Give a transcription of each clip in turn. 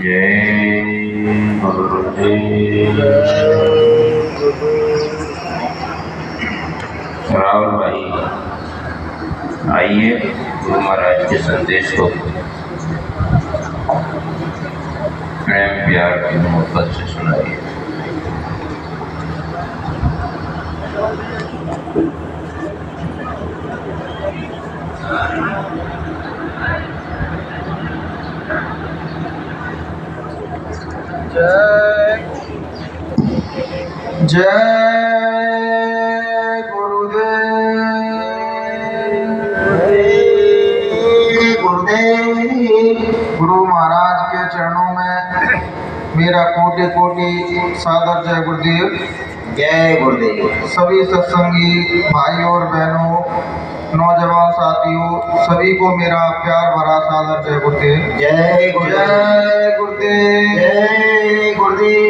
जय गुरुदेव। राहुल भाई आइए गुरु महाराज के संदेश को प्रेम प्यार की मोहब्बत से सुनाइए। जय जय गुरुदेव। गुरु महाराज के चरणों में मेरा कोटि कोटि सादर जय गुरुदेव। जय गुरुदेव। सभी सत्संगी भाइयों और बहनों, नौजवान साथियों, सभी को मेरा प्यार भरा सादर जय गुरुदेव। जय गुरुदेव। जय गुरुदेव। जय गुरुदेव।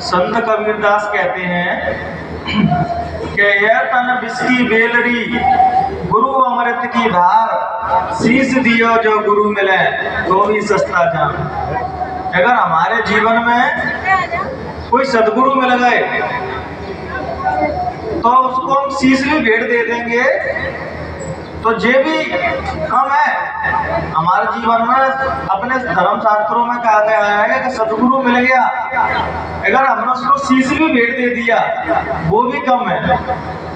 संत कबीरदास कहते हैं कि यह तन बिस्की बेलरी गुरु अमृत की धार, शीश दियो जो गुरु मिले तो भी सस्ता जान। अगर हमारे जीवन में कोई सदगुरु मिल गए तो उसको हम शीश भी भेंट दे देंगे तो ये भी कम है। हमारे जीवन में अपने धर्म शास्त्रों में कहा गया है कि सदगुरु मिल गया, अगर हमने उसको शीश भी भेंट दे दिया वो भी कम है।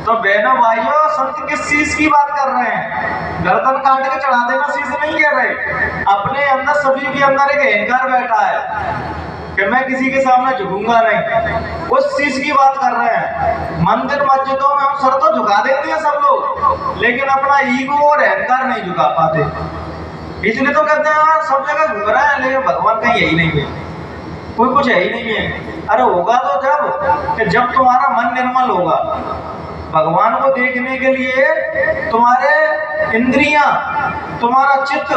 तो बहनों भाइयों, संत किस शीश की बात कर रहे हैं? गर्दन काट के चढ़ा देना शीश नहीं कह रहे। अपने अंदर, सभी के अंदर एक अहंकार बैठा है कि मैं किसी के सामने झुकूंगा नहीं, उस चीज की बात कर रहे हैं। मंदिर मस्जिदों में हम सर तो झुका देते हैं सब लोग, लेकिन अपना ईगो और अहंकार नहीं झुका पाते। इसलिए तो कहते हैं सब जगह घूम रहा है लेकिन भगवान कहीं यही नहीं है, कोई कुछ है ही नहीं है। अरे होगा तो जब तुम्हारा मन निर्मल होगा। भगवान को देखने के लिए तुम्हारे इंद्रियां, तुम्हारा चित्त,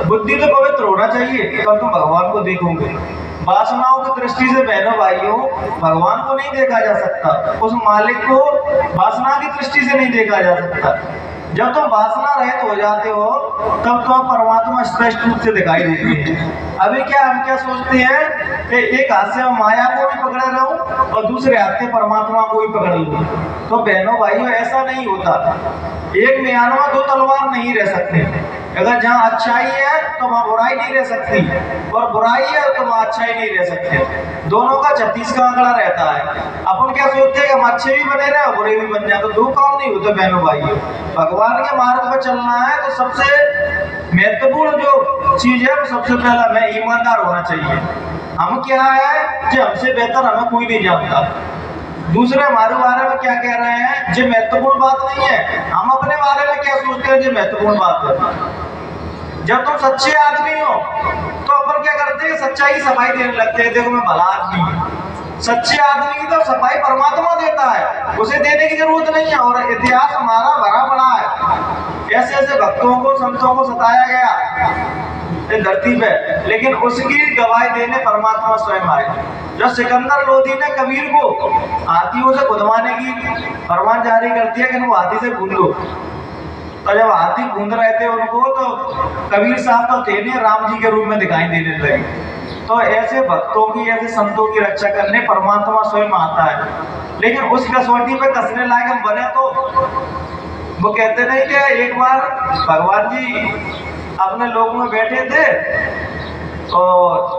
बुद्धि तो पवित्र होना चाहिए, तब तुम भगवान को देखोगे। वासनाओं की दृष्टि से बहनों भाइयों भगवान को नहीं देखा जा सकता, उस मालिक को वासना की दृष्टि से नहीं देखा जा सकता। जब तुम वासना रहित हो जाते हो तब तो परमात्मा स्पष्ट रूप से दिखाई देती है। अभी क्या हम क्या सोचते हैं कि एक हाथ से माया को भी पकड़े रहूं और दूसरे हाथ से परमात्मा को भी पकड़ लूं। तो बहनों भाइयों ऐसा नहीं होता। एक म्यान में दो तलवार नहीं रह सकते। अगर जहाँ अच्छाई है तो वहाँ बुराई नहीं रह सकती, और बुराई है तो वहाँ अच्छाई नहीं रह सकती। दोनों का 36 का आंकड़ा रहता है। अपन क्या सोचते हैं कि हम अच्छे भी बने रहे और बुरे भी बन जाए, तो दो काम नहीं होते बहनों भाइयों। भगवान के मार्ग पर चलना है तो सबसे महत्वपूर्ण जो चीज है वो सबसे पहला हमें ईमानदार होना चाहिए। हम क्या है कि हमसे बेहतर हमें कोई नहीं जानता। दूसरे हमारे बारे में क्या कह रहे हैं जो महत्वपूर्ण बात नहीं है, हम अपने बारे में क्या सोचते हैं जो महत्वपूर्ण बात है। जब तुम सच्चे आदमी हो तो अपन क्या करते हैं, सच्चाई की सफाई देने लगते हैं, देखो मैं भला आदमी हूं। सच्चे आदमी की तो सफाई परमात्मा देता है, उसे देने की जरूरत नहीं है। और इतिहास हमारा भरा पड़ा है, ऐसे ऐसे भक्तों को, संतों को सताया गया धरती पे, लेकिन उसकी गवाही देने परमात्मा स्वयं आए। जब सिकंदर लोधी ने कबीर को हाथियों से खुदवाने की फरमान जारी कर दिया कि वो हाथी से गूंद लो, तो जब हाथी गूंद रहे थे उनको तो कबीर साहब तो थे नहीं, राम जी के रूप में दिखाई देने लगे। तो ऐसे भक्तों की, ऐसे संतों की रक्षा करने परमात्मा स्वयं आता है। लेकिन उस कसौटी पे कसने लायक हम बने तो वो कहते नहीं कि एक बार भगवान जी अपने लोग में बैठे थे तो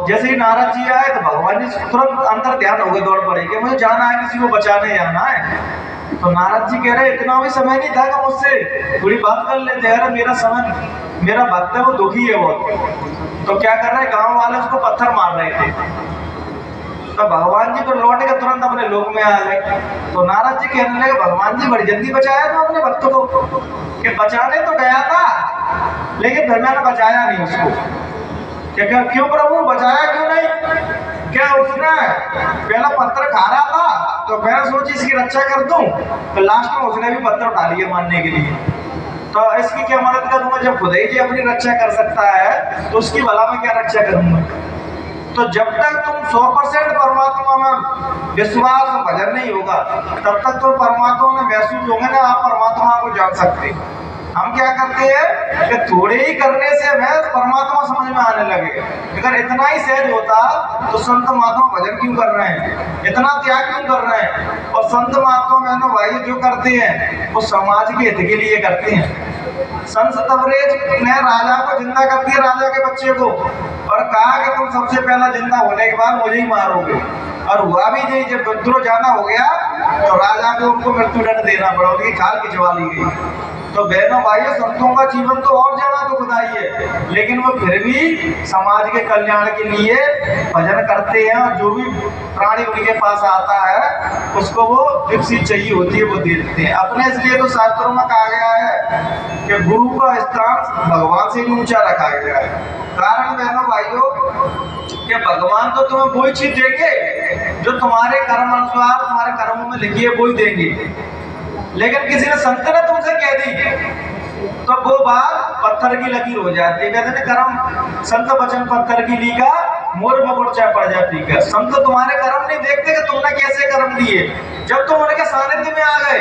जैसे ही नारद जी आए तो भगवान जी तुरंत अंतर ध्यान हो गए, दौड़ पड़े कि मुझे जाना है, किसी को बचाने जाना है। तो नारद जी कह रहे इतना भी समय नहीं था कि मुझसे थोड़ी बात कर लेते। अरे मेरा समय, मेरा भक्त है वो दुखी है बहुत। तो क्या कर रहे, गांव वाले उसको पत्थर मार रहे थे। तो भगवान जी को लौट के तुरंत अपने लोक में आ गए। तो नारद जी कहने लगे भगवान जी बड़ी जल्दी बचाया तो अपने भक्त को, कि बचाने तो गया था लेकिन फिर मैंने बचाया नहीं उसको। क्या क्यों प्रभु बचाया क्यों नहीं? क्या उसने पहला पत्थर खा रहा था तो मैंने सोची इसकी रक्षा कर दूं, तो लास्ट में उसने भी पत्थर उठा लिए मारने के लिए। तो इसकी क्या मदद करूंगा? जब खुद ही अपनी रक्षा कर सकता है तो उसकी भला में क्या रक्षा करूंगा? तो जब तक तुम 100% परमात्मा में विश्वास भजन नहीं होगा तब तक तो परमात्मा में महसूस होंगे ना, आप परमात्मा को जान सकते। हम क्या करते हैं कि थोड़े ही करने से हमें परमात्मा समझ में आने लगे। अगर इतना ही सहज होता तो संत महात्मा भजन क्यों कर रहे हैं, इतना त्याग क्यों कर रहे हैं। और संत महात्मा बहनों भाई जो करते हैं वो समाज के हित के लिए करते हैं। संत तबरेज ने राजा को जिंदा कर दिया, राजा के बच्चे को, और कहा कि तुम सबसे पहला जिंदा होने के बाद मुझे ही मारोगे। और हुआ भी नहीं, जब विद्रोह ज्यादा हो गया तो राजा को उनको मृत्युदंड देना पड़ा, उनकी खाल खिंचवा ली गई। तो बहनों भाइयों, संतों का जीवन तो और ज्यादा दुखदाई है, लेकिन वो फिर भी समाज के कल्याण के लिए भजन करते हैं, और जो भी प्राणी उनके पास आता है उसको वो दीक्षा चाहिए होती है वो दे देते हैं अपने। इसलिए तो शास्त्रों में कहा गया है कि गुरु का स्थान भगवान से भी ऊंचा रखा गया है। कारण बहनों भाइयों कि भगवान तो तुम्हें वही चीज देंगे जो तुम्हारे कर्म अनुसार तुम्हारे कर्मों में लिखी है वही देंगे। लेकिन किसी ने संत ने तुमसे कह दी तो वो बात पत्थर की लकीर हो जाती है। कहते हैं कर्म संत वचन पत्थर की लीका मोर मकुड़ पड़ जाती है। संत तुम्हारे कर्म नहीं देखते कि तुमने कैसे कर्म दिए, जब तुम उनके सानिध्य में आ गए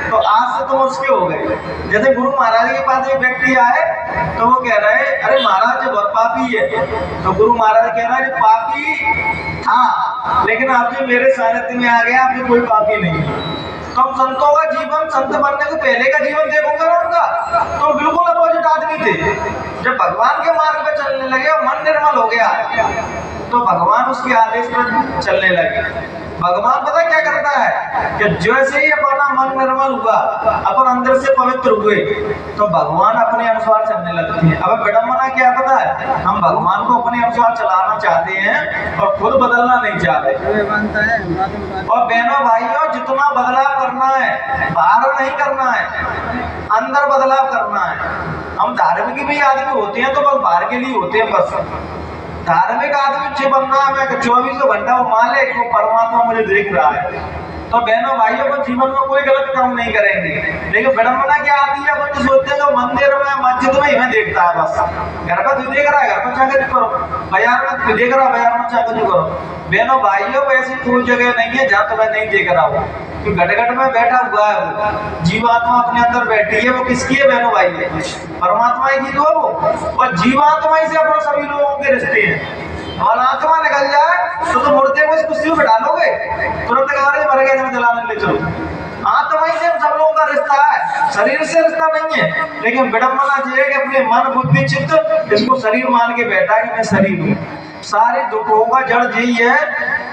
तो आज से तुम उसके हो गए। जैसे गुरु महाराज के पास एक व्यक्ति आए तो वो कह रहे अरे महाराज जो बहुत पापी है, तो गुरु महाराज कह रहे पापी था लेकिन आप जो मेरे सानिध्य में आ गए आप कोई पापी नहीं। तो हम संतों का जीवन, संत बनने को पहले का जीवन देखोगे ना उनका, तो बिल्कुल अपोजिट आदमी थे। जब भगवान के मार्ग पे चलने लगे और मन निर्मल हो गया तो भगवान उसके आदेश पर चलने लगे। भगवान पता क्या करता है कि जैसे ही अपना मन निर्मल हुआ, अपन अंदर से पवित्र हुए, तो भगवान अपने अनुसार चलने लगते हैं। अब विडंबना क्या पता है, हम भगवान को अपने अनुसार चलाना चाहते हैं और खुद बदलना नहीं चाहते। और बहनों भाइयों, जितना बदलाव करना है बाहर नहीं करना है, अंदर बदलाव करना है। हम धार्मिक भी आदमी होते हैं तो बस बाहर के लिए होते हैं। बस धार्मिक आदमी जो बनना है, 24 घंटा वो मालिक वो परमात्मा मुझे देख रहा है। तो बहनों भाइयों को जीवन में कोई गलत काम नहीं करेंगे। लेकिन विडंबना क्या आती है, अपन जो सोचते हैं मंदिर में मस्जिद में इन्हें देखता है, बस घर पर तू देख रहा है घर पर चाहे जो करो, बाजार में तू देख रहा है बाजार में चाहे जो करो। बहनों भाइयों ऐसी कोई जगह नहीं है जहाँ तुम्हें नहीं देख रहा हो, तो घट में बैठा हुआ है वो जीवात्मा अपने अंदर बैठी है। वो किसकी है बहनों भाई, परमात्मा की तो वो, और जीवात्मा ही से अपन सभी लोगों के रिश्ते हैं। और आत्मा निकल जाए तो मुर्दे को इस कुर्सी में बैठा लोगे, तुरंत मर गए जलाने ले चलो। आत्मा ही से सब लोगों का रिश्ता है, शरीर से रिश्ता नहीं है। लेकिन विडंबना ये है कि अपने मन बुद्धि चित्त इसको शरीर मान के बैठा है कि मैं शरीर हूँ। सारे दुखों का जड़ यही है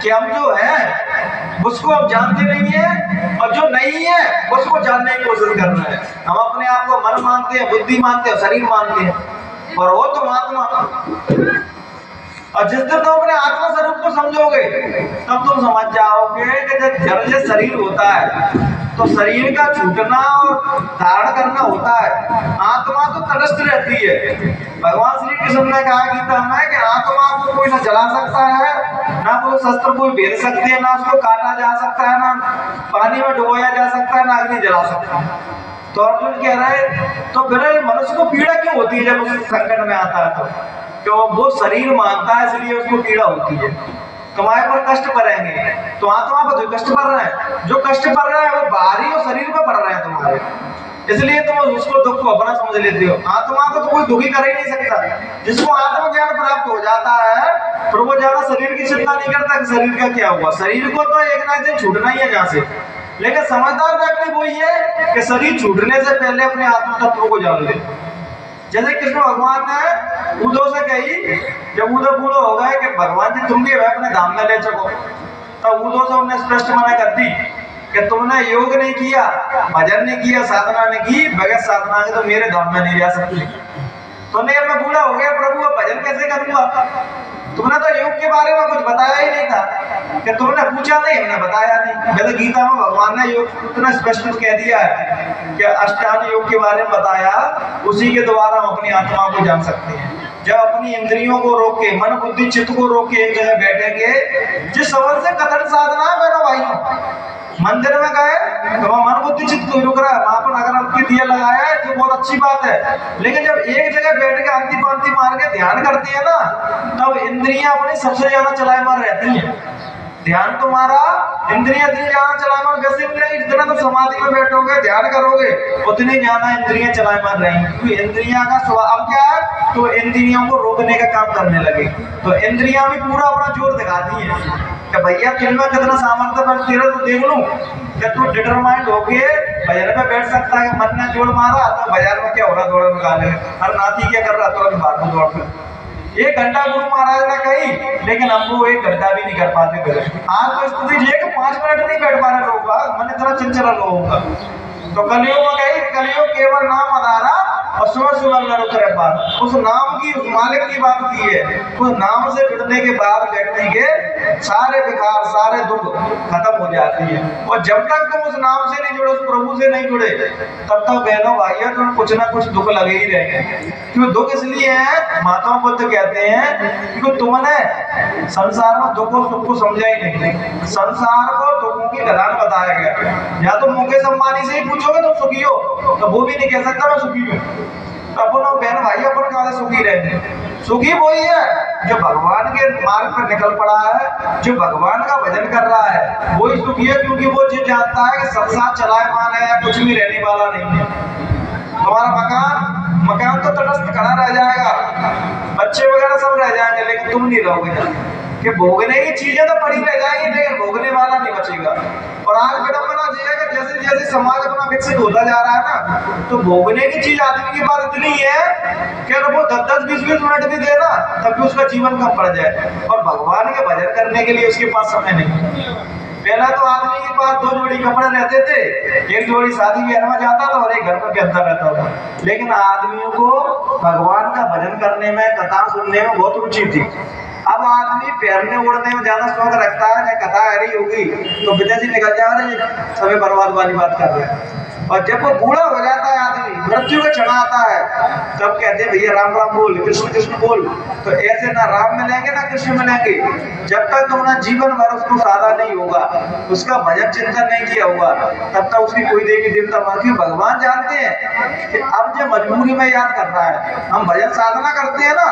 कि हम जो है उसको हम जानते नहीं है, और जो नहीं है उसको जानने की कोशिश कर रहे हैं। हम अपने आप को मन मानते हैं, बुद्धि मानते हैं, शरीर मानते हैं, और वो तो आत्मा। और जिस दिन तुम अपने आत्मा स्वरूप को समझोगे तब तुम समझ जाओगे कि जब जड़ शरीर होता है तो शरीर का छूटना और धारण करना होता है। आत्मा तो तटस्थ रहती है। भगवान श्री कृष्ण ने कहा गीता में कि आत्मा को कोई ना जला सकता है, ना कोई शस्त्र कोई भेद सकते हैं, ना उसको काटा जा सकता है, ना पानी में डुबोया जा सकता है, ना अग्नि जला सकता है। तो अर्जुन कह रहे तो फिर मनुष्य को पीड़ा क्यों होती है जब उस संकट में आता है? तो वो शरीर मानता है इसलिए उसको पीड़ा होती है। तुम्हारे पर कष्ट पड़ेंगे तो आत्मा पर जो कष्ट पड़ रहा है, जो कष्ट पड़ रहा है वो बाहरी और शरीर पर पड़ रहा है तुम्हारे, इसलिए तुम उसको दुख को अपना समझ लेते हो। आत्मा को तो कोई दुखी कर ही नहीं सकता। जिसको आत्मज्ञान प्राप्त हो जाता है तो वो ज्यादा शरीर की चिंता नहीं करता कि शरीर का क्या हुआ। शरीर को तो एक ना एक दिन छूटना ही है जहाँ से। लेकिन समझदार व्यक्ति वही है कि शरीर छूटने से पहले अपने आत्म तत्व को जान ले। जैसे कृष्ण भगवान ने उद्धव से कही, जब उद्धव बूढ़ो हो गए कि भगवान जी तुम भी अपने धाम में ले चलो, तब उद्धव से उन्हें स्पष्ट मना कर दी कि तुमने योग नहीं किया, भजन नहीं किया, साधना नहीं की, बगैर साधना के तो मेरे धाम में नहीं जा सकते। तो नहीं मैं बूढ़ा हो गया प्रभु, अब भजन कैसे करूंगा? तुमने तो योग के बारे में कुछ बताया ही नहीं था कि तुमने पूछा नहीं, हमने बताया नहीं। वैसे गीता में भगवान ने योग इतना स्पष्ट कह दिया है कि अष्टांग योग के बारे में बताया, उसी के द्वारा हम अपनी आत्मा को जान सकते हैं। जब अपनी इंद्रियों को रोक के, मन बुद्धि चित्त को रोक के एक जगह बैठेंगे, जिस समझ से कथन साधना है मेरा भाई, मंदिर में गए तो वहाँ मन बुद्धि चित्त कोई रुक रहा है, वहां पर अगर आपकी दिया लगाया है तो बहुत अच्छी बात है। लेकिन जब एक जगह बैठ के अंति पांति मार के ध्यान करती है ना, तब इंद्रियां अपनी सबसे ज्यादा चलायमान रहती हैं। ध्यान तुम्हारा इंद्रियां ज्यादा चलायमान वैसे भी नहीं, जितना तो समाधि में बैठोगे ध्यान करोगे उतनी ज्यादा इंद्रियां चलायमान रहेंगी, क्योंकि इंद्रियां का स्वभाव क्या है, तो इंद्रियों को रोकने का काम करने लगे। तो इंद्रियां भी पूरा अपना जोर दिखाती हैं कि भैया कितना कितना सामर्थ्य पर तेरा तो देख लूं, क्या तू डिटरमाइंड होके बाजार में बैठ सकता है। मन ने जोड़ मारा तो बाजार में क्या हो रहा दौड़ा निकाले, हर नाती क्या कर रहा तो अभी बात दौड़ में 1 घंटा गुरु महाराज ने कही, लेकिन हम वो 1 घंटा भी नहीं कर पाते थे। आज तो स्थिति ये कि 5 मिनट नहीं बैठ पा रहे लोग, मन इतना चंचल लोगों का। तो कलियुग में कही, कलियुग केवल नाम आधारा और सुबह सुबह करे बात, उस नाम की उस मालिक की बात की है। उस नाम से जुड़ने के बाद व्यक्ति के सारे विकार सारे दुख खत्म हो जाती है। और जब तक तुम उस नाम से नहीं जुड़े, उस प्रभु से नहीं जुड़े, तब तक बहनों भाइयों तुम कुछ ना कुछ दुख लगे ही रहेंगे। क्यों दुख इसलिए है, माता बुद्ध कहते हैं कि तुमने संसार में दुख और सुख को समझा ही नहीं। संसार को दुखों की ढलान बताया गया। या तो मुकेश अंबानी से ही पूछोगे तुम सुखी हो, तो वो भी नहीं कह सकता मैं सुखी हूँ। तो अपन बहन भाई अपन कहाँ से सुखी रहेंगे? सुखी वही है जो भगवान के मार्ग पर निकल पड़ा है, जो भगवान का भजन कर रहा है, वही सुखी है। क्योंकि वो जो जानता है कि संसार चलायमान है, कुछ भी रहने वाला नहीं है। तुम्हारा मकान तो तटस्थ खड़ा रह जाएगा, बच्चे वगैरह सब रह जाएंगे, लेकिन तुम नहीं रहोगे। कि भोगने की चीजें तो पड़ी रह जाएंगी, लेकिन भोगने वाला नहीं बचेगा। और आज विडंबना ये है कि जैसे जैसे समाज अपना विकसित होता जा रहा है ना, तो भोगने की चीज आदमी के पास इतनी है कि अगर वो 10-10, 20-20 मिनट भी दे ना, तब भी उसका जीवन कम पड़ जाए। और भगवान के भजन करने के लिए उसके पास समय नहीं। पहला तो आदमी के पास 2 जोड़ी कपड़े रहते थे, एक जोड़ी शादी ब्याह में जाता था और एक घर में पहनता रहता था। लेकिन आदमियों को भगवान का भजन करने में, कथा सुनने में बहुत रुचि थी। अब आदमी पैरने उड़ने में ज्यादा शौक रखता है, कथा हरी होगी तो विदेश ही निकल जा रहे, सभी बर्बाद वाली बात कर रहे हैं। और जब वो बूढ़ा हो जाता है आदमी, मृत्यु का क्षण आता है, तब कहते हैं भैया राम राम बोल, कृष्ण कृष्ण बोल। तो ऐसे ना राम मिलेंगे ना कृष्ण मिलेंगे जब तक तुमने जीवन भर उसको साधा नहीं होगा, उसका भजन चिंतन नहीं किया होगा, तब तक उसकी कोई देवी देवता मानती। भगवान जानते हैं कि अब जो मजबूरी में याद कर रहा है, हम भजन साधना करते हैं ना,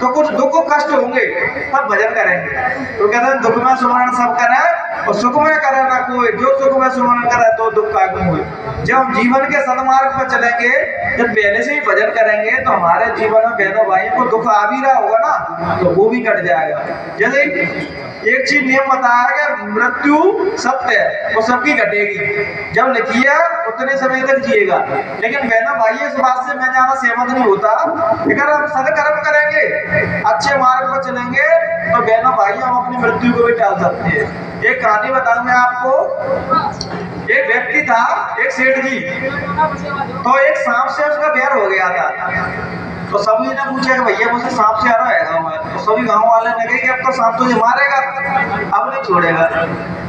तो कुछ दुख कष्ट होंगे तब भजन करेंगे। तो कहते हैं दुख में सुमरण सब करे और सुख में करे ना कोई, जो सुख में सुमरण करे तो दुख का गुण हुए। जब हम जीवन के सदमार्ग पर चलेंगे, जब पहले से ही भजन करेंगे, तो हमारे जीवन में बहनों भाइयों को दुख आ भी रहा होगा ना, तो वो भी कट जाएगा। जैसे एक चीज नियम बताया कि मृत्यु सत्य है, वो सबकी घटेगी। जब लिखी है उतने समय तक जिएगा। लेकिन बहनों भाई इस बात से मैं ज्यादा सहमत नहीं होता। अगर हम सदकर्म करेंगे, अच्छे मार्ग पर चलेंगे, तो बहनों भाई हम अपनी मृत्यु को भी टाल सकते हैं। एक कहानी बताऊं मैं आपको। एक व्यक्ति था, एक सेठ जी, तो एक सांप से उसका बैर हो गया था। तो सभी ने पूछा कि भैया मुझसे सांप से आ रहा है गाँव में। तो सभी गांव वाले ने कहा कि अब तो सांप तुझे मारेगा, अब नहीं छोड़ेगा।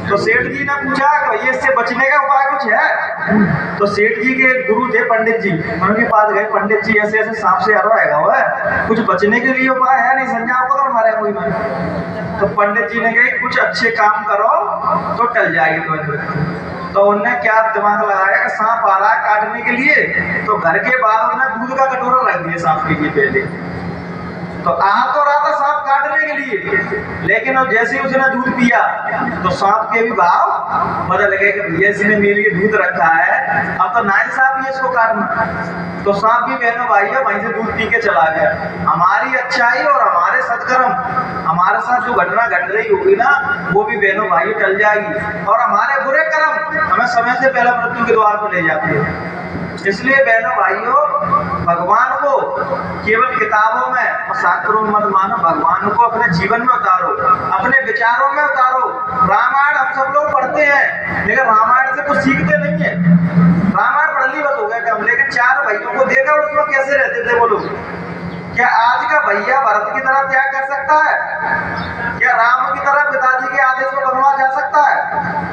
तो सेठ जी ने पूछा कि भैया इससे बचने का उपाय कुछ है? तो सेठ जी के गुरु थे पंडित जी, उनके पास गए, पंडित जी ऐसे ऐसे सांप से आ रहा है गाँव है, कुछ बचने के लिए उपाय है? नहीं संजाओ को तो मारे कोई में। तो पंडित जी ने कहा कुछ अच्छे काम करो तो टल जाएगी। तो उनने क्या दिमाग लगाया कि सांप आ रहा है काटने के लिए, तो घर के बाहर उन्हें दूध का कटोरा रख दिया सांप के लिए पहले। तो आ तो रहा था सांप काटने के लिए, लेकिन अब जैसे ही उसने दूध पिया तो सांप के भी भाव बदल गए कि भैया इसने मेरे लिए दूध रखा है, अब तो नाइंसाफ ही इसको काटना। तो सांप भी बहनों भाइयों वहीं से दूध पी के चला गया। हमारी अच्छाई और हमारे सत्कर्म, हमारे साथ जो घटना घट रही होगी ना, वो भी बहनों भाइयों टल जाएगी। और हमारे बुरे कर्म हमें समय से पहले मृत्यु के द्वार पर ले जाती है। इसलिए बहनों भाइयों, भगवान को केवल किताबों में और शास्त्रों में मत मानो, भगवान को अपने जीवन में उतारो, अपने विचारों में उतारो। रामायण हम सब लोग पढ़ते हैं, लेकिन रामायण से कुछ सीखते नहीं है। रामायण पढ़ ली बस हो गया कम, लेकिन 4 भाइयों को देखा उसमें कैसे रहते थे वो लोग। क्या आज का भैया भरत की तरह त्याग कर सकता है? क्या राम की तरह पिताजी के आदेश पर बनवा जा सकता है?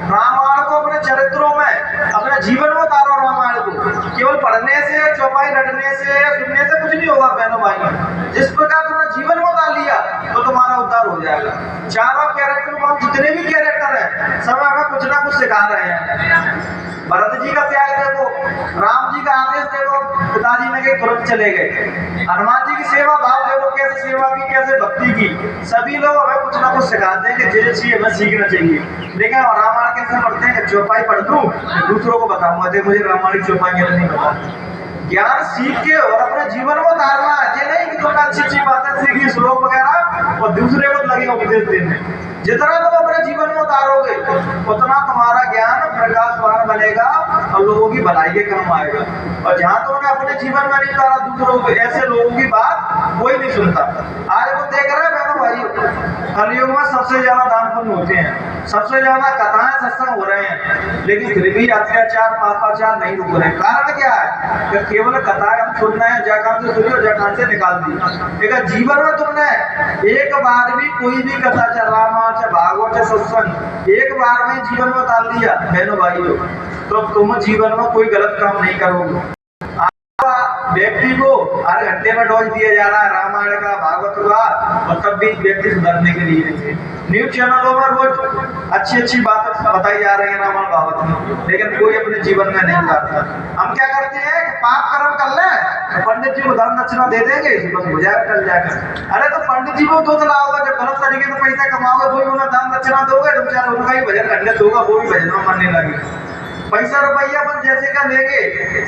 रामायण को अपने चरित्रों में, अपने जीवन में उतारो। रामायण को केवल पढ़ने से, चौपाई रटने से, सुनने से कुछ नहीं होगा बहनों भाई। जिस प्रकार तुमने जीवन में उतार लिया तो तुम्हारा उद्धार हो जाएगा। 4 कैरेक्टर में, जितने भी कैरेक्टर है, सब हमें कुछ ना कुछ सिखा रहे हैं। भरत जी का त्याग देखो, राम जी का आदेश देखो, पिताजी ने के तुरंत चले गए। हनुमान जी की सेवा भाव देखो कैसे सेवा की, कैसे भक्ति की। सभी लोग हमें कुछ ना कुछ सिखाते हैं कि जैसे हमें सीखना चाहिए। लेकिन रामायण कैसे पढ़ते हैं कि चौपाई पढ़ दूं दूसरों को बताऊंगा, देखो मुझे रामायण की चौपाई कैसे नहीं पता। ज्ञान सीख के और अपने जीवन में उतारना है, ये नहीं कि तुमने अच्छी अच्छी बातें सीखी श्लोक वगैरह और दूसरे को लगे उपदेश देने। जितना तुम अपने जीवन में उतारोगे उतना तुम्हारा ज्ञान प्रकाशवान बनेगा और लोगों की भलाई के काम आएगा। और जहाँ तुमने अपने जीवन में नहीं उतारा दूसरों को, ऐसे लोगों की बात कोई नहीं सुनता। आज वो देख रहे हैं बहनों भाई, कलयुग में सबसे ज्यादा दान पुण्य होते हैं, सबसे ज्यादा कथाएं सत्संग हो रहे हैं, लेकिन फिर भी अत्याचार पापाचार नहीं रुक रहे। कारण क्या है कि केवल कथाएं हम सुन रहे हैं, जकान से सुनी और जकान से निकाल दी। लेकिन जीवन में तुमने एक बार भी कोई भी कथा चल रहा चाहे भागवत चाहे सत्संग एक बार में जीवन में उतार लिया बहनों भाइयों, तो तुम जीवन में कोई गलत काम नहीं करोगे। व्यक्ति को हर घंटे में डोज दिया जा रहा है रामायण का, भागवत का, और तब भी व्यक्ति सुधरने के लिए नहीं। न्यूज चैनलों पर रोज अच्छी अच्छी बातें बताई जा रही है रामायण भागवत में, लेकिन कोई अपने जीवन में नहीं करता। हम क्या करते हैं कि पाप कर्म कर ले तो पंडित जी को दान दक्षिणा दे देंगे, बस हो जाएगा टल जाएगा। अरे तो पंडित जी को दो चलाओगे, जब गलत तरीके से पैसा कमाओगे वही उन्हें दान दक्षिणा दोगे, तुम चाहे उनका ही भजन खंडित होगा, वो भी भजन में मानने लगे। पैसा रुपया अपन जैसे का लेंगे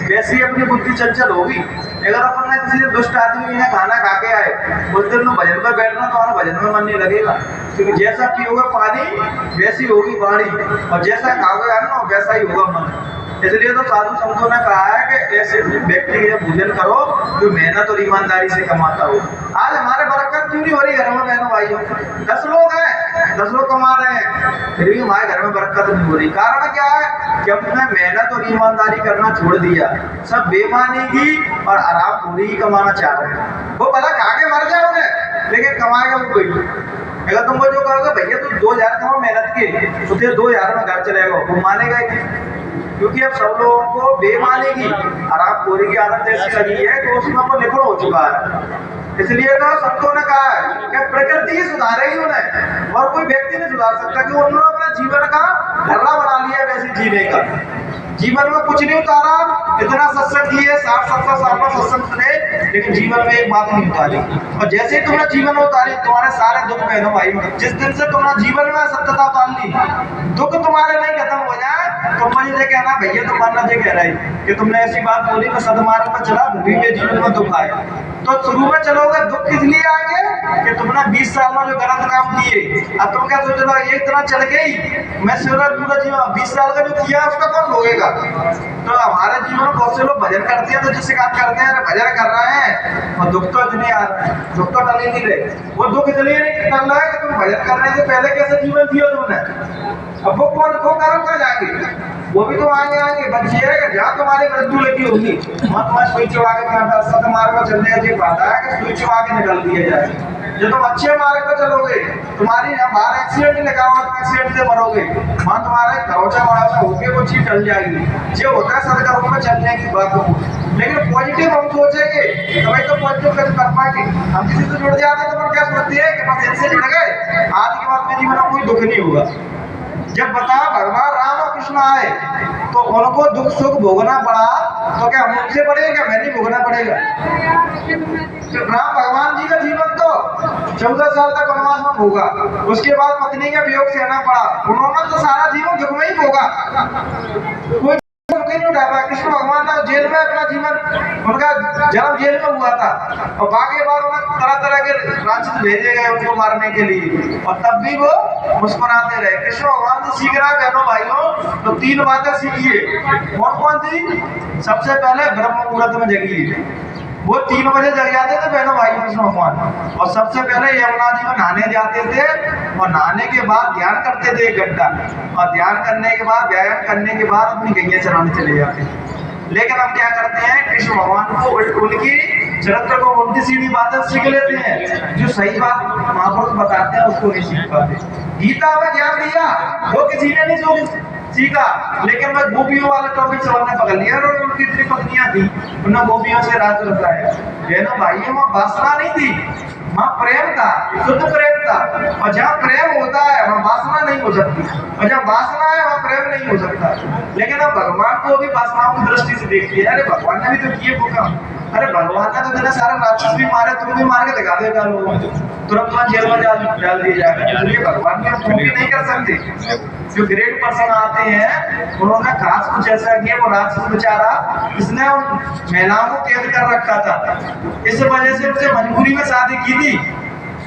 वैसे ही अपनी बुद्धि चंचल होगी। अगर अपन ने किसी दुष्ट आदमी ने खाना खा के आए उस दिन में भजन पर बैठना तो हमारा भजन में मन नहीं लगेगा, क्योंकि जैसा पियोगे पानी वैसी होगी वाणी, और जैसा खाओगे अन्न वैसा ही होगा मन। इसलिए तो साधु संतों ने कहा है कि ऐसे व्यक्ति के भोजन करो जो मेहनत और ईमानदारी से कमाता हो। आज हमारे बरकत क्यों नहीं हो रही घर में बहनों भाइयों? 10 लोग हैं, 10 लोग कमा रहे हैं, फिर भी हमारे घर में बरकत नहीं हो रही। कारण क्या है कि हमने मेहनत और ईमानदारी करना छोड़ दिया, सब बेईमानी की और आराम पूरी ही कमाना चाह रहे हैं। वो भला खा के मर जाए उन्हें, लेकिन कमाएगा वो कोई। अगर तुमको जो कहोगे भैया तुम 2000 कमाओ मेहनत के, तो फिर 2000 में घर चलेगा, वो मानेगा ही, क्योंकि अब सब लोगों को बेईमानी की आराम पूरी की आदत ऐसी लगी है कि उसमें वो निपुण हो चुका है। इसलिए तो संतों ने कहा है कि प्रकृति ही सुधारेगी उन्हें, और कोई व्यक्ति नहीं सुधार सकता, कि उन्होंने अपने जीवन का ढर्रा बना लिया वैसे जीने का। जीवन में कुछ नहीं उतारा, इतना सत्संग किए 60-70 साल में सत्संग सुने, लेकिन जीवन में एक बात नहीं उतारी। और जैसे ही तुमने जीवन में उतारी तुम्हारे सारे दुख बहनों भाई, जिस दिन से तुमने जीवन में सत्यता उतार ली, दुख तुम्हारे नहीं खत्म हो जाए तो मुझे कहना भैया तुम मानना जो कह रहे कि तुमने ऐसी बात बोली मैं सदमार्ग पर चला भी मेरे जीवन में दुख आए। तो शुरू में चलोगे दुख किस लिए आएंगे कि तुमने 20 साल में जो गलत काम किए, अब तुम क्या सोच रहे हो ये इतना चल गई, मैं पूरा जीवन 20 साल का जो किया उसका कौन भोगेगा। तो हमारे जीवन में बहुत से लोग भजन करते हैं तो जिससे काम करते हैं भजन कर रहे हैं और दुख तो इतने आ रहे हैं, दुख तो टल ही नहीं रहे। वो दुख इसलिए नहीं टल रहा है कि तुम भजन करने से पहले कैसे जीवन जियो तुमने, अब वो कौन वो कारण कर जाएंगे, वो भी तो आगे बच्चे है कि जहाँ तुम्हारी मृत्यु लगी होगी वहाँ तुम्हारे सुई चुवा के सदमार्ग में चलने की बात है कि सुई चुवा के निकल दिया जाए। जो तुम अच्छे मार्ग पर चलोगे, तुम्हारी बाहर एक्सीडेंट लगा हुआ, तुम एक्सीडेंट से मरोगे, वहाँ तुम्हारे खरोचा वड़ाचा होके वो चीज टल जाएगी। जो होता है सदकर्म में चलने की बात हो, लेकिन पॉजिटिव हम सोचेंगे तभी तो पॉजिटिव कर पाएंगे। हम किसी से जुड़ जाते हैं तो हम क्या सोचते हैं कि बस इनसे जुड़ गए, आज के बाद मेरे जीवन में कोई दुख नहीं होगा। जब बता भगवान राम और कृष्ण आए तो उनको दुख सुख भोगना पड़ा, तो क्या हम उनसे पड़ेगा, क्या मैं नहीं भोगना पड़ेगा। तो राम भगवान जी का जीवन तो 14 साल तक वनवास में भोगा, उसके बाद पत्नी का वियोग सहना पड़ा, उन्होंने तो सारा जीवन दुख में ही भोगा, कोई नहीं उठा पाया। कृष्ण भगवान ने जेल में अपना जीवन, उनका जन्म जेल में हुआ था और बाकी बार उन्हें तरह तरह के राक्षस भेजे गए उनको मारने के लिए, और तब भी वो मुस्कुराते रहे। कृष्ण भगवान से सीख रहा बहनों भाइयों तो 3 बातें सीखिए। कौन कौन सी? सबसे पहले ब्रह्म मुहूर्त में जगिए, वो 3 बजे जग जाते थे बहनों भाई कृष्ण भगवान, और सबसे पहले यमुना जी में नहाने जाते थे, और नहाने के बाद ध्यान करते थे 1 घंटा, और ध्यान करने के बाद व्यायाम करने के बाद अपनी गैया चलाने चले जाते। लेकिन हम क्या करते हैं, कृष्ण भगवान को उनकी चरित्र को उल्टी सीधी बातें सीख लेते हैं, जो सही बात महापुरुष बताते हैं उसको नहीं सीख पाते। गीता में ज्ञान दिया वो किसी ने नहीं सीखा, लेकिन मैं गोपियों वाला टॉपिक सबने पकड़ लिया, और उनकी इतनी पत्नियां थी, उन्होंने गोपियों से राज रखा है। बहनों भाइयों में वासना नहीं थी, वहाँ प्रेम था, शुद्ध प्रेम था, और जहाँ प्रेम होता है वहाँ वासना नहीं हो सकती, और जहाँ वासना है वहाँ प्रेम नहीं हो सकता। लेकिन अब भगवान को भी वासनाओं की दृष्टि से देखती है, अरे भगवान ने भी तो किए वो काम, अरे भगवान ने तो इतने सारे राक्षस भी मारे, तुम भी मार के दिखा देगा लोगों को, तुरंत वहां जेल में डाल दिया जाएगा। इसलिए भगवान की तुम भी नहीं कर सकते। जो ग्रेट पर्सन आते हैं उन्होंने खास कुछ ऐसा किया, वो राक्षस बेचारा इसने उन महिलाओं को कैद कर रखा था, इस वजह से उसे मजबूरी में शादी की थी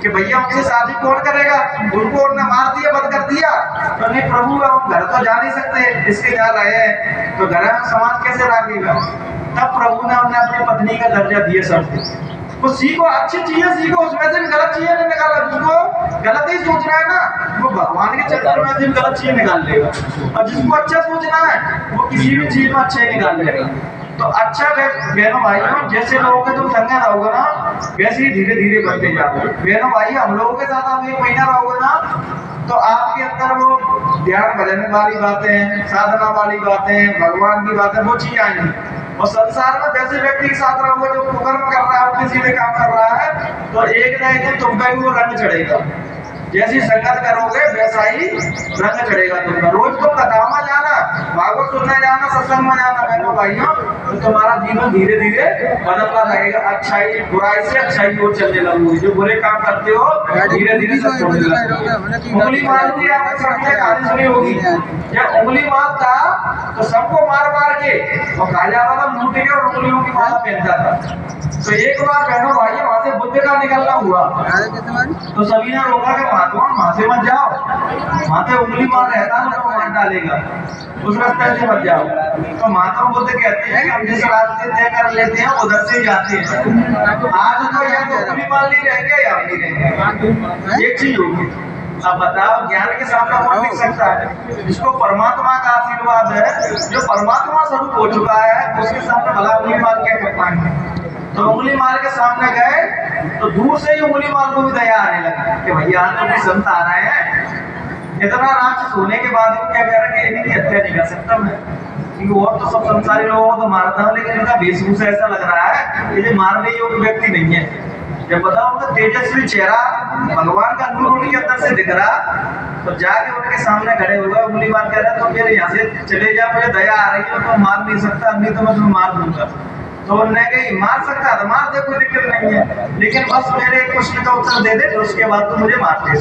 कि भैया उनसे शादी कौन करेगा, उनको उन्होंने मार दिया, बंद कर दिया। तो नहीं प्रभु हम घर तो जा नहीं सकते, इसके जा रहे हैं तो घर में समाज कैसे रखेगा। तब प्रभु ने उन्हें अपनी पत्नी का दर्जा दिया सबको। तो सीखो, अच्छी चीजें सीखो, उसमें से गलत चीजें नहीं निकाला। जिसको गलत ही सोच रहा है ना वो भगवान के चक्कर में सिर्फ गलत चीजें निकाल लेगा, और जिसको अच्छा सोचना है वो किसी भी चीज में अच्छा ही निकाल लेगा। तो अच्छा बहनों भाइयों, जैसे लोगों के तुम संग रहोगे ना वैसे ही धीरे धीरे बढ़ते जाओगे। बहनों भाई हम लोगों के साथ आप 1 महीना रहोगे ना तो आपके अंदर वो ध्यान भजन वाली बातें, साधना वाली बातें, भगवान की बातें, वो चीज आएंगी। और संसार में वैसे व्यक्ति के साथ रहोगे जो कुकर्म कर रहा है, उल्टे सीधे काम कर रहा है, तो एक ना एक दिन तुमका भी वो रंग चढ़ेगा। जैसी संगत करोगे वैसा ही रंग चढ़ेगा तुमका। रोज तुम कथाओं में जाना, भागवत सुनने जाना, सत्संग में जाना बहनों भाइयों, तो तुम्हारा जीवन धीरे धीरे बदलता रहेगा। अच्छाई बुराई से अच्छाई को चलने लगोगे। जो बुरे काम करते हो धीरे धीरे सब छोड़ने लगोगे। उंगली मारती है, आपने सबने कहानी सुनी होगी। जब उंगली मारता तो सबको मार मार के और खा जाता था, लूट के और उंगलियों की माला पहनता था। तो एक बार बहनों भाई वहां से बुद्ध का निकलना हुआ तो सभी ने रोका कि महात्मा वहां से मत जाओ, वहां से उंगली मार रहता है तो मार डालेगा, उस रास्ते से मत जाओ। तो महात्मा बुद्ध कहते हैं कि हम जिस रास्ते तय कर लेते हैं उधर से जाते हैं। आज तो या तो उंगली मार नहीं रहेंगे या नहीं रहेंगे, एक चीज होगी। अब बताओ ज्ञान के सामने कौन टिक सकता है? जिसको परमात्मा का आशीर्वाद है, जो परमात्मा स्वरूप हो चुका है, उसके सामने भला उंगली मार क्या कर पाएंगे। तो उंगली मार के सामने गए तो दूर से ही उंगली मार को भी दया आने लगी कि भैया आज तो संत आ रहे हैं। इतना राक्षस होने के बाद भी क्या कह रहे हैं कि इनकी हत्या नहीं कर सकता मैं, क्योंकि और तो सब संसारी लोगों को तो मारता हूँ, लेकिन इनका वेशभूषा ऐसा लग रहा है कि मारने योग्य व्यक्ति नहीं है। जब बताओ उनका तेजस्वी चेहरा भगवान का नूर उनके अंदर से दिख रहा, तो जाके उनके सामने खड़े हुए उंगली मार कर रहे तो फिर यहाँ से चले जा, मुझे दया आ रही है तो मार नहीं सकता, नहीं तो मैं तुम्हें मार दूंगा। तो उन्होंने कही मार सकता है तो मार दे, कोई दिक्कत नहीं है, लेकिन बस मेरे एक क्वेश्चन का उत्तर दे दे, उसके बाद तो मुझे मार दे।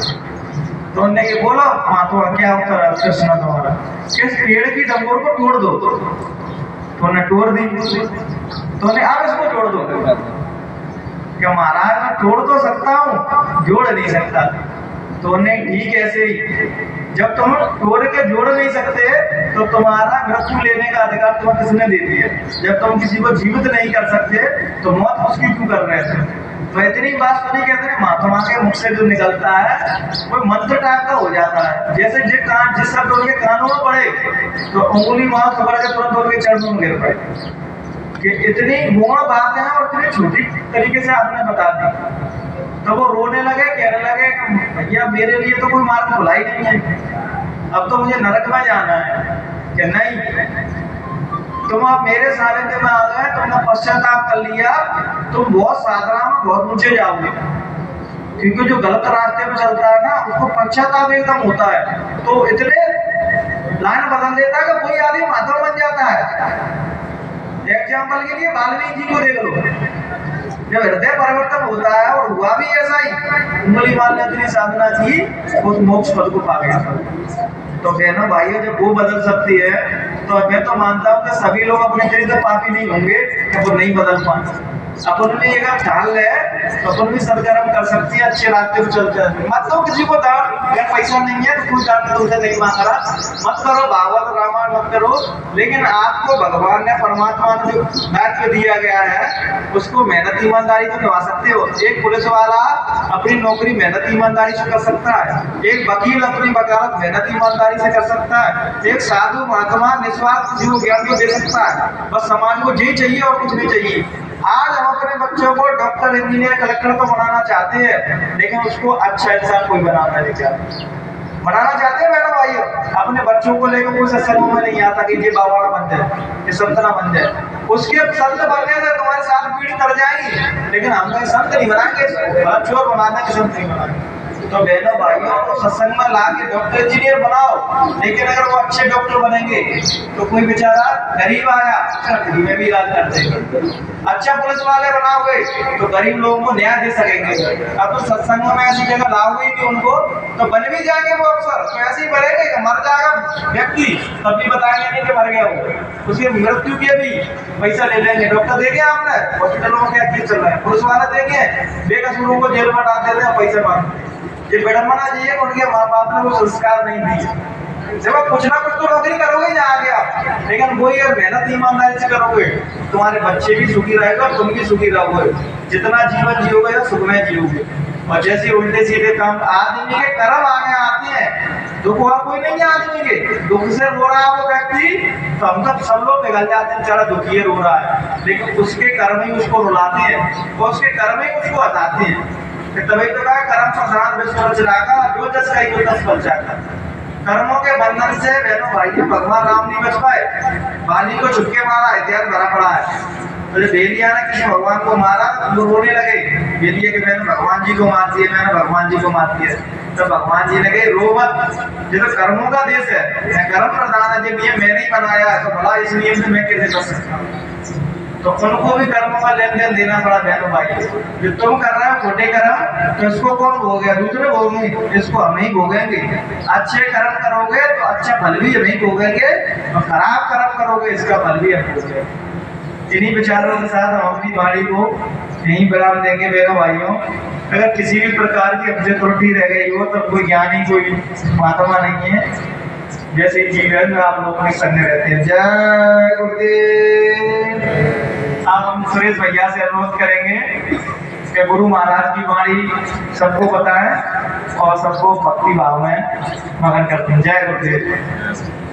तो उन्होंने ये बोला महात्मा क्या उत्तर है कृष्ण तुम्हारा, किस पेड़ की डंगोर को तोड़ दो। तो उन्हें तोड़ दी। तो उन्हें अब इसको जोड़ दो। क्या महाराज मैं तोड़ तो सकता हूँ, जोड़ नहीं सकता। तो उन्हें ठीक ऐसे ही जब तुम तोड़ के जोड़ नहीं सकते तो तुम्हारा मृत्यु लेने का अधिकार तुम्हें किसने दे दिया? जब तुम किसी को जीवित नहीं कर सकते तो मौत उसकी क्यों कर रहे थे? तो इतनी बात सुनी कहते हैं महात्मा के मुख से जो निकलता है वो मंत्र टाइप का हो जाता है। जैसे जिस शब्द उनके कानों में पड़े तो उंगली वहां पकड़ के तुरंत उनके चरणों में गिर पड़े। कि इतनी गौण बात है और इतनी छोटी तरीके से आपने बता दी। तो वो रोने लगे, कहने लगे भैया मेरे लिए तो कोई मार्ग खुला ही नहीं है, अब तो मुझे नरक में जाना है। कि नहीं, तुम आप मेरे सानिध्य में आ गए, तुमने पश्चाताप कर लिया, तुम बहुत साधना में बहुत ऊंचे जाओगे। क्योंकि जो गलत रास्ते में चलता है ना उसको पश्चाताप एकदम होता है, तो इतने लाइन बदल देता है कि कोई आदमी माधव बन जाता है। एग्जाम्पल के लिए वाल्मीकि जी को देख लो, जब हृदय परिवर्तन होता है और हुआ भी ऐसा ही, उंगली मारने इतनी साधना की उस मोक्ष पद को पा गया। तो बहनों भाइयों जब वो बदल सकती है तो मैं तो मानता हूँ कि सभी लोग अपने चरित्र पापी नहीं होंगे कि वो नहीं बदल पाए। अपन में एक ख्याल है तो अपन भी सदकर्म कर सकती है, अच्छे रास्ते पे चलते हैं। मत दो किसी को दान, अगर पैसा नहीं है तो कोई दान तुमसे नहीं मांग रहा, मत करो भागवत रामायण मत करो, लेकिन आपको भगवान ने परमात्मा ने जो दायित्व दिया गया है उसको मेहनत ईमानदारी से निभा सकते हो। एक पुलिस वाला अपनी नौकरी मेहनत ईमानदारी से कर सकता है, एक वकील अपनी वकालत मेहनत ईमानदारी से कर सकता है, एक साधु महात्मा निस्वार्थ जीव ज्ञान को दे सकता है। बस समाज को जी चाहिए और कुछ नहीं चाहिए। आज हम अपने बच्चों को डॉक्टर, इंजीनियर, कलेक्टर तो बनाना चाहते हैं, लेकिन उसको अच्छा इंसान कोई बनाना नहीं चाहते। बनाना चाहते हैं मैडम भाइयों, अपने बच्चों को लेकर कोई सत्संग में नहीं आता कि ये बाबा बन जाए, ये संत ना बन जाए। उसके संत बनने से तुम्हारे साथ पीढ़ी कर जाएगी, लेकिन हम तो संत नहीं बनाएंगे, चोर बनाने के संत नहीं बनाएंगे। तो बहनों भाइयों को सत्संग में ला के डॉक्टर इंजीनियर बनाओ, लेकिन अगर वो अच्छे डॉक्टर बनेंगे तो कोई बेचारा गरीब आया उसका फ्री में भी इलाज कर देंगे। अच्छा पुलिस वाले बनाओगे तो गरीब लोगों को न्याय दे सकेंगे। अब तो सत्संग में ऐसी जगह लाओगे नहीं उनको तो बन भी जाएंगे वो अफसर, तो ऐसे ही बढ़ेंगे कि मर जाएगा व्यक्ति तब भी बताएंगे नहीं कि मर गया वो, उसकी मृत्यु के भी पैसा ले लेंगे। डॉक्टर देंगे आपने, हॉस्पिटलों में क्या केस चल रहा है, पुलिस वाले देंगे, बेकसूरों को जेल में डाल देते हैं पैसे मांग। ये विडम्बना जी है, उनके माँ बाप ने वो संस्कार नहीं दिए। जब आप कुछ ना कुछ तो नौकरी करोगे ही आगे आप, लेकिन वही अगर मेहनत ईमानदारी से करोगे तुम्हारे बच्चे भी सुखी रहेगा, तुम भी सुखी रहोगे। जितना जीवन जियोगे सुख में जियोगे। और जैसे उल्टे सीधे काम, आदमी के कर्म आगे आते हैं, दुख और कोई नहीं है आदमी के। दुख से रो रहा है वो व्यक्ति तो हम सब लोग पिघल जाते हैं, बेचारा दुखी रो रहा है, लेकिन उसके कर्म ही उसको रुलाते हैं और उसके कर्म ही उसको हटाते हैं। तभी तो कहा कर्म संसार विश्व चलागा, जो जस का ही दस बच जाता। कर्मों के बंधन से बहनों भाइयों भगवान राम नहीं बच पाए, बाली को छुपके मारा, इतिहास भरा पड़ा है। तो जब बेलिया ने किसी भगवान को मारा तो लोग रोने लगे, बेलिया के मैंने भगवान जी को मार दिया, मैंने भगवान जी को मार दिया। तो भगवान जी ने कहे रो मत, ये तो कर्मों का देश है, कर्म प्रधान है, जो नियम मैंने ही बनाया है तो भला इस नियम से मैं कैसे बच सकता हूँ। तो उनको भी कर्मों का लेन देन देना पड़ा बहनों भाई। जो तुम कर रहे हो खोटे कर्म तो इसको कौन भोगेगा, दूसरे भोगेंगे, इसको हम ही भोगेंगे। अच्छे कर्म करोगे तो अच्छा फल भी हम ही भोगेंगे, और खराब कर्म करोगे इसका फल भी हम भोगेंगे। इन्हीं विचारों के साथ हम अपनी वाणी को यहीं विराम देंगे बहनों भाइयों। अगर किसी भी प्रकार की हमसे त्रुटि रह गई हो तो कोई ज्ञानी कोई महात्मा नहीं है, जैसे जीवन में आप लोगों के संग रहते हैं। जय गुरुदेव। अब हम सुरेश भैया से अनुरोध करेंगे कि गुरु महाराज की वाणी सबको पता है और सबको भक्ति भाव में मगन करते हैं। जय गुरुदेव।